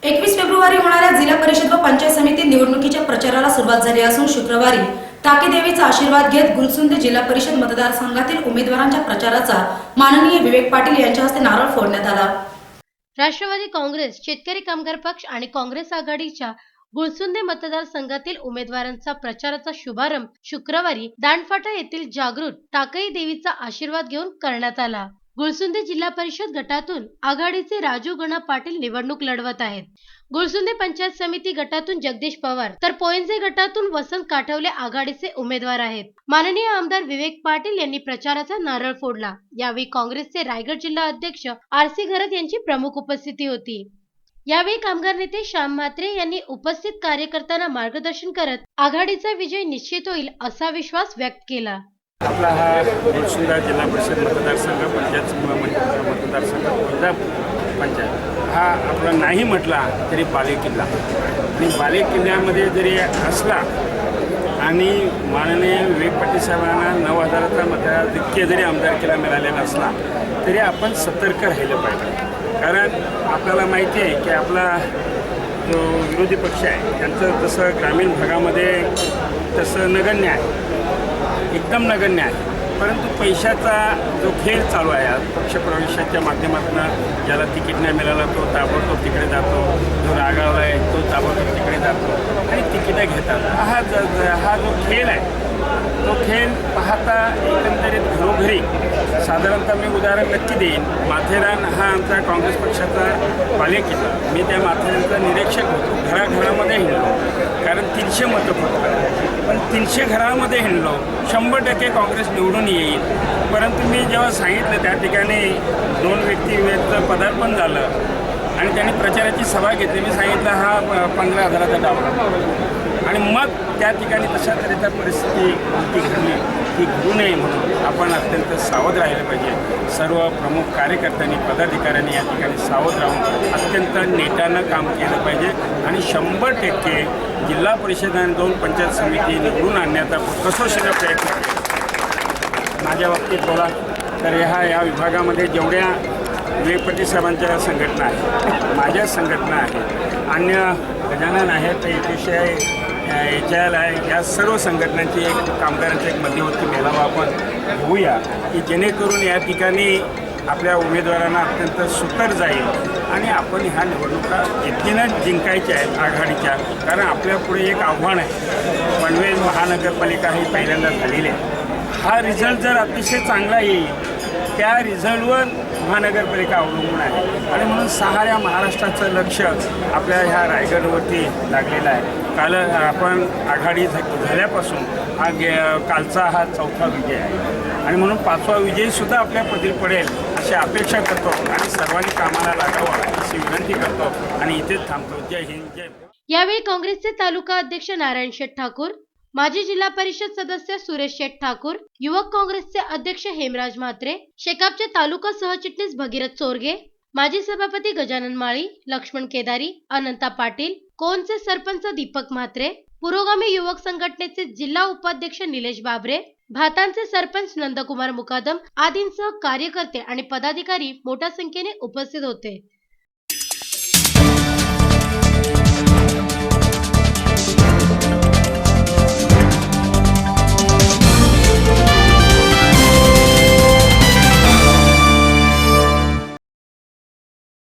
21 February होणाऱ्या जिल्हा परिषद व पंचायत समिती निवडणुकीच्या प्रचाराला सुरुवात झाली असून शुक्रवारी टाके देवीचा आशीर्वाद घेत गुलसुंदे जिल्हा परिषद मतदारसंघातील उमेदवारांच्या प्रचाराचा माननीय विवेक पाटील यांच्या हस्ते नारळ फोडण्यात आला। राष्ट्रवादी काँग्रेस, शेतकरी कामगार पक्ष आणि काँग्रेस आघाडीच्या गुलसुंदे मतदारसंघातील उमेदवारांचा प्रचाराचा शुभारंभ शुक्रवारी दांडफाटा येथील जागृत टाकई देवीचा आशीर्वाद घेऊन करण्यात आला। गुलसुंदे जिल्हा परिषद गटातून आघाडीचे राजू गणा पाटील निवडणूक लढवत आहेत। गुलसुंदे पंचायत समिती गटातून जगदीश पवार तर पोयंजे गटातून वसंत काठवले आघाडीचे उमेदवार आहेत। माननीय आमदार विवेक पाटील यांनी प्रचाराचा नारळ फोडला। यावेळी काँग्रेसचे रायगड जिल्हा अध्यक्ष आरसी घरत यांची प्रमुख उपस्थिती होती। यावेळी कामगार नेते श्याम म्हात्रे यांनी उपस्थित कार्यकर्त्यांना मार्गदर्शन करत आघाडीचा विजय निश्चित होईल असा विश्वास व्यक्त केला। आपला हा गुलसुंदे जिल्हा परिषद मतदारसंघ पंचायत मतदारसंघ पंचायत हा आपला नाही म्हटला तरी बालेकिल्ला आणि बालेकिल्ल्यामध्ये जरी असला आणि माननीय विवेक पाटील साहेबांना 9,000चा मताधिक्य जरी आमदारकीला मिळालेला असला तरी आपण सतर्क राहिलं पाहिजे। कारण आपल्याला माहिती आहे की आपला जो विरोधी पक्ष आहे त्यांचं तसं ग्रामीण भागामध्ये तसं नगण्य आहे, एकदम नगण्य आहे। परंतु पैशाचा जो खेळ चालू आहे आज पक्षप्रवेशाच्या माध्यमातून ज्याला तिकीट नाही मिळालं तो ताबडतोब तिकडे जातो, जो रागावला आहे तो ताबडतोब तिकडे जातो आणि तिकीटं घेतात। हा जो खेळ आहे तो खेळ पाहता एकंदरीत घरोघरी साधारणतः मी उदाहरण नक्की देईन। माथेरान हा आमचा काँग्रेस पक्षाचा बालेकिल्ला, मी त्या माथेरानचा निरीक्षक होतो, घराघरामध्ये हिंडलो कारण 300 मतं फक्त, पण 300 घरामध्ये हिंडलो, 100% काँग्रेस निवडून येईल। परंतु मी जेव्हा सांगितलं त्या ठिकाणी 2 व्यक्तींचं पदार्पण झालं आणि त्यांनी प्रचाराची सभा घेतली, मी सांगितलं हा 15,000चा डाव आणि मग त्या ठिकाणी तशा तऱ्हेच्या परिस्थिती ती घडली ती घडू नये म्हणून आपण अत्यंत सावध राहिलं पाहिजे। सर्व प्रमुख कार्यकर्त्यांनी पदाधिकाऱ्यांनी या ठिकाणी सावध राहून अत्यंत नेटानं काम केलं पाहिजे आणि 100% जिल्हा परिषद आणि 2 पंचायत समिती निवडून आणण्याचा कसोशीने प्रयत्न केला। माझ्या बाबतीत बोला तर या विभागामध्ये जेवढ्या विवेक पाटील साहेबांच्या संघटना आहेत, माझ्या संघटना आहेत, अन्य गजानन आहेत, APCI HIL आहे, या सर्व संघटनांची कामगारांची एक मध्यवर्ती मेळावा आपण होऊया की जेणेकरून या ठिकाणी आपल्या उमेदवारांना अत्यंत सुकर जाईल आणि आपण ह्या निवडणुका जिद्दीनं जिंकायच्या आहेत आघाडीच्या। कारण आपल्यापुढे एक आव्हान आहे, पनवेल महानगरपालिका ही पहिल्यांदा झालेली आहे। हा रिझल्ट जर अतिशय चांगला येईल त्या रिझल्टवर महानगरपालिका अवलंबून आहे आणि म्हणून साऱ्या महाराष्ट्राचं लक्ष आपल्या ह्या रायगडवरती लागलेलं आहे। काल आपण आघाडी झाल्यापासून कालचा हा 4था विजय आहे आणि म्हणून 5वा विजयसुद्धा आपल्या पदरी पडेल अशी अपेक्षा करतो आणि सर्वांनी कामाला लागावं अशी विनंती करतो आणि इथेच थांबतो। जय हिंद, जय। यावेळी काँग्रेसचे तालुका अध्यक्ष नारायण शेठ ठाकूर, माजी जिल्हा परिषद सदस्य सुरेश शेठ ठाकूर, युवक काँग्रेसचे अध्यक्ष हेमराज म्हात्रे, शेकापचे तालुका सहचिटणीस भगीरथ चोरगे, माजी सभापती गजानन माळी, लक्ष्मण केदारी, अनंता पाटील, कोणचे सरपंच दीपक म्हात्रे, पुरोगामी युवक संघटनेचे जिल्हा उपाध्यक्ष निलेश बाबरे, भातांचे सरपंच नंदकुमार मुकादम आदींसह कार्यकर्ते आणि पदाधिकारी मोठ्या संख्येने उपस्थित होते।